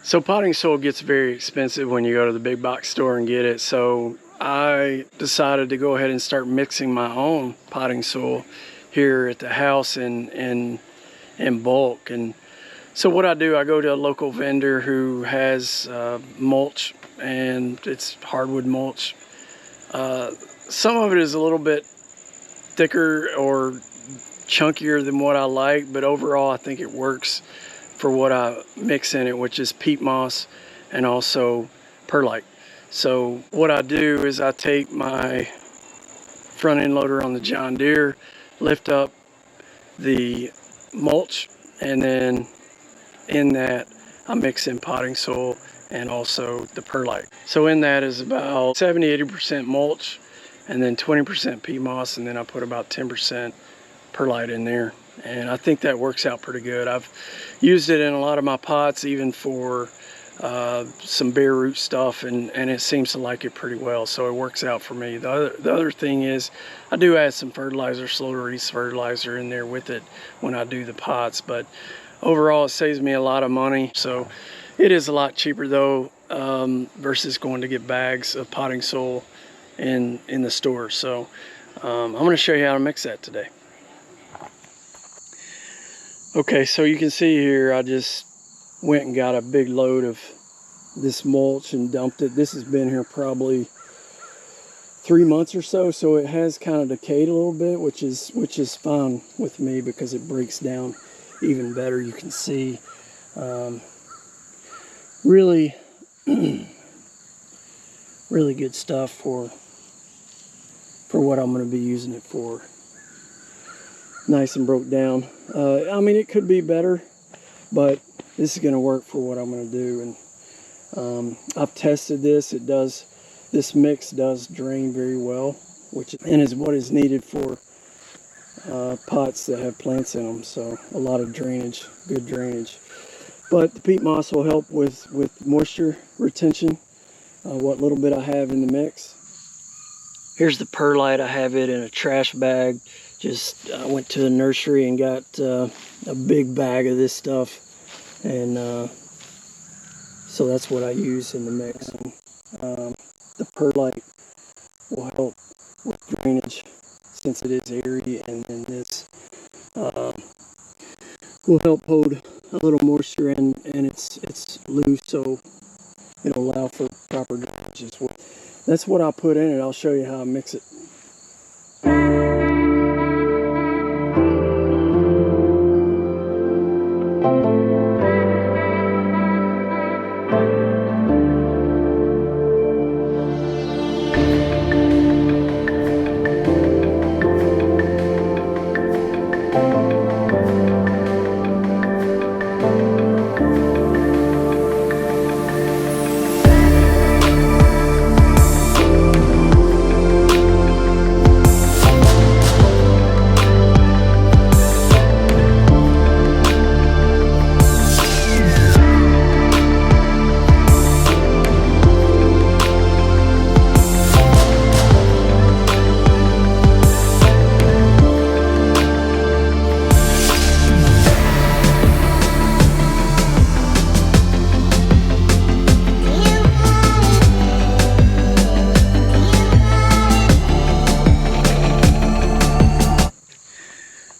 So potting soil gets very expensive when you go to the big box store and get it. So I decided to go ahead and start mixing my own potting soil here at the house in bulk. And so what I do, I go to a local vendor who has mulch, and it's hardwood mulch. Some of it is a little bit thicker or chunkier than what I like, but overall I think it works for what I mix in it, which is peat moss and also perlite. So what I do is I take my front end loader on the John Deere, lift up the mulch, and then in that I mix in potting soil and also the perlite. So in that is about 70-80% mulch and then 20% peat moss, and then I put about 10% perlite in there, and I think that works out pretty good. I've used it in a lot of my pots, even for some bare root stuff, and it seems to like it pretty well, so it works out for me. The other thing is I do add some fertilizer, slow release fertilizer in there with it when I do the pots, but overall it saves me a lot of money. So it is a lot cheaper though, versus going to get bags of potting soil in the store. So I'm going to show you how to mix that today. Okay, so you can see here I just went and got a big load of this mulch and dumped it. This has been here probably 3 months or so, so it has kind of decayed a little bit, which is fine with me because it breaks down even better. You can see really really good stuff for what I'm going to be using it for. Nice and broke down. I mean, it could be better, but this is going to work for what I'm going to do. And I've tested this. This mix does drain very well, and is what is needed for pots that have plants in them. So a lot of drainage, good drainage. But the peat moss will help with moisture retention, what little bit I have in the mix. Here's the perlite. I have it in a trash bag. Just I went to the nursery and got a big bag of this stuff, and so that's what I use in the mix. And, the perlite will help with drainage since it is airy, and then this will help hold a little moisture in, and it's loose, so it'll allow for proper drainage as well. That's what I'll put in it. I'll show you how I mix it.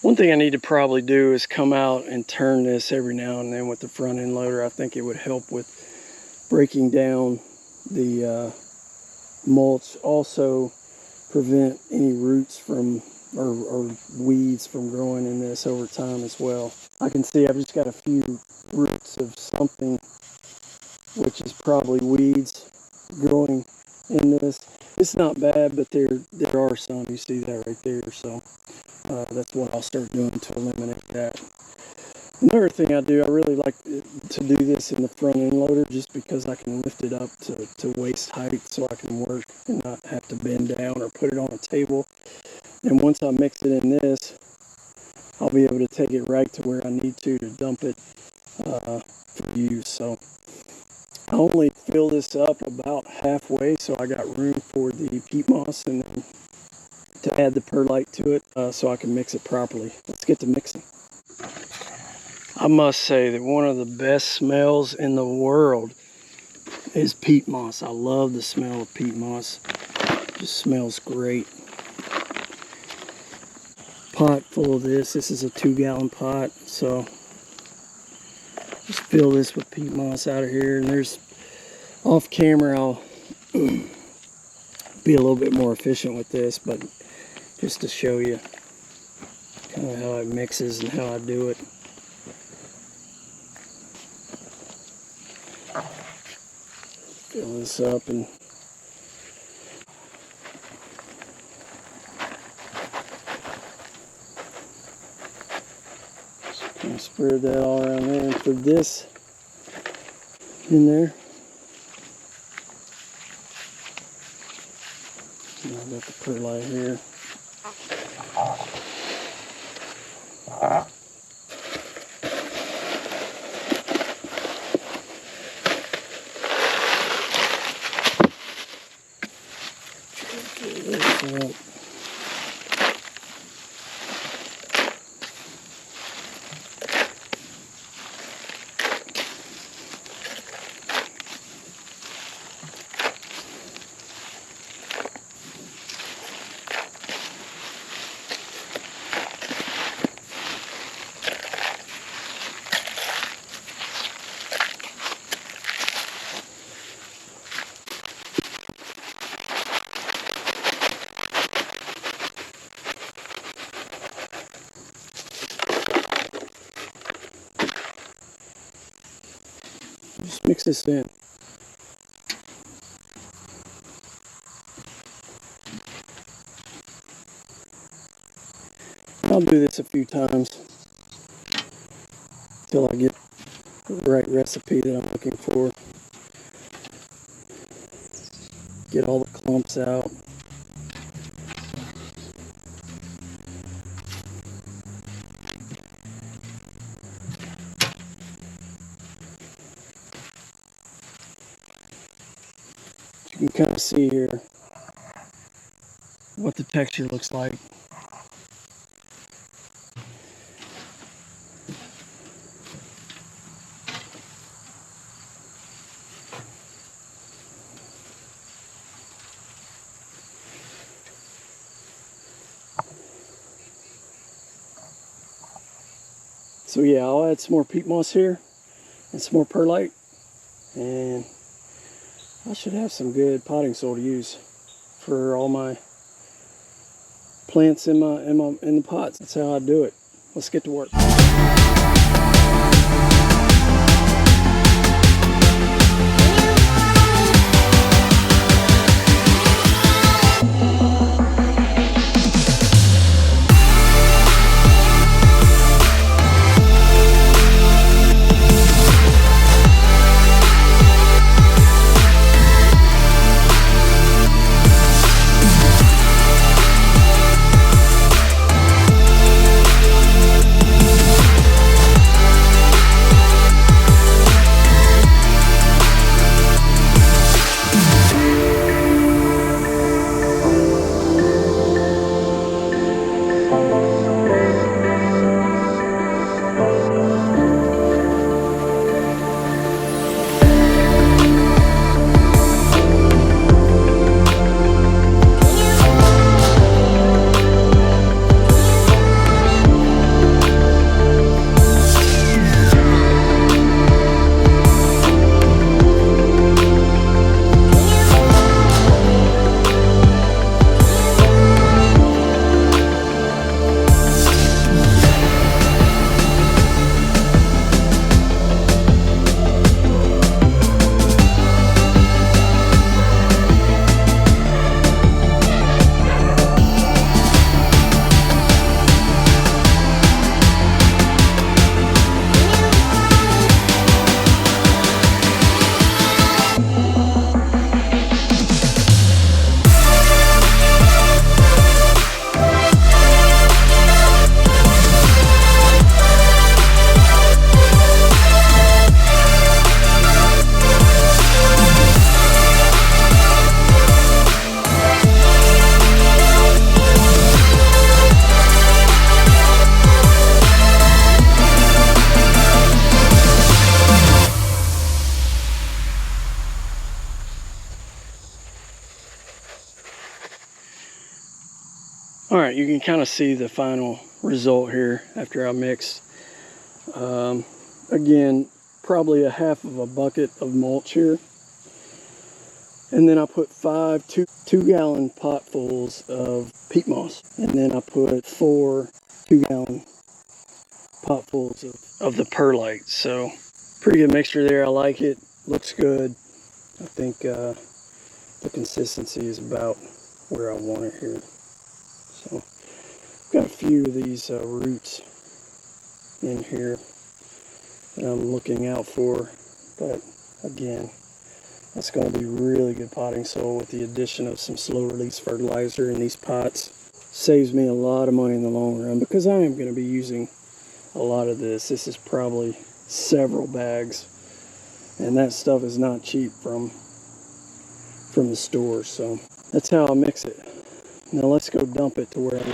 One thing I need to probably do is come out and turn this every now and then with the front end loader. I think it would help with breaking down the mulch, also prevent any roots from or weeds from growing in this over time as well. I can see I've just got a few roots of something, which is probably weeds growing in this. It's not bad, but there are some. You see that right there. So that's what I'll start doing to eliminate that. Another thing I do, I really like to do this in the front end loader just because I can lift it up to waist height so I can work and not have to bend down or put it on a table. And once I mix it in this, I'll be able to take it right to where I need to dump it for use. So I only fill this up about halfway, so I got room for the peat moss and then to add the perlite to it so I can mix it properly. Let's get to mixing. I must say that one of the best smells in the world is peat moss. I love the smell of peat moss. It just smells great. Pot full of this. This is a 2-gallon pot, so just fill this with peat moss out of here. And there's, off camera, I'll be a little bit more efficient with this, but just to show you kind of how it mixes and how I do it. Fill this up and kind of spread that all around there, and put this in there. And I've got the perlite here. Just mix this in. I'll do this a few times until I get the right recipe that I'm looking for. Get all the clumps out. You can kind of see here what the texture looks like. So yeah, I'll add some more peat moss here and some more perlite, and I should have some good potting soil to use for all my plants in the pots. That's how I do it. Let's get to work. All right, you can kind of see the final result here after I mix. Again, probably a half of a bucket of mulch here. And then I put 5 2-gallon potfuls of peat moss. And then I put 4 2-gallon potfuls of the perlite. So pretty good mixture there. I like it. Looks good. I think the consistency is about where I want it here. So got a few of these roots in here that I'm looking out for. But again, that's going to be really good potting soil with the addition of some slow release fertilizer in these pots. Saves me a lot of money in the long run because I am going to be using a lot of this. This is probably several bags, and that stuff is not cheap from the store. So that's how I mix it. Now let's go dump it to where I'm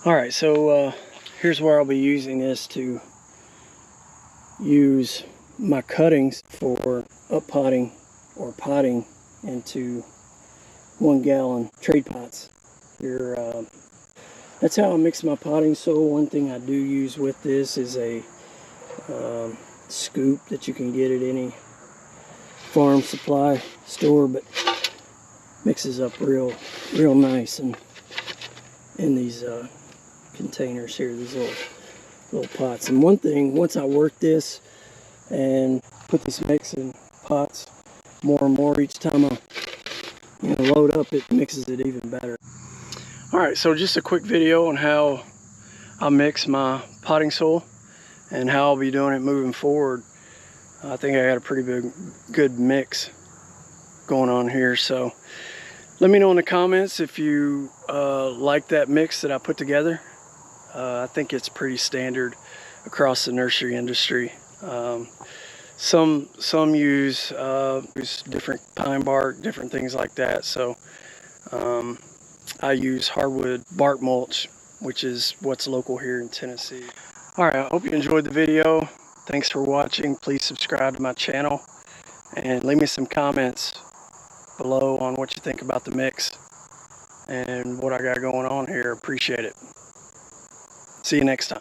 Alright, so here's where I'll be using this to use my cuttings for up potting or potting into 1-gallon trade pots. Here, that's how I mix my potting soil. One thing I do use with this is a scoop that you can get at any farm supply store, but mixes up real nice and in these containers here, these little pots. And one thing, once I work this and put this mix in pots more and more each time I load up, it mixes it even better. Alright, so just a quick video on how I mix my potting soil and how I'll be doing it moving forward. I think I got a pretty good mix going on here, so let me know in the comments if you like that mix that I put together. I think it's pretty standard across the nursery industry. Some use different pine bark, different things like that. So I use hardwood bark mulch, which is what's local here in Tennessee. All right, I hope you enjoyed the video. Thanks for watching. Please subscribe to my channel and leave me some comments below on what you think about the mix and what I got going on here. Appreciate it. See you next time.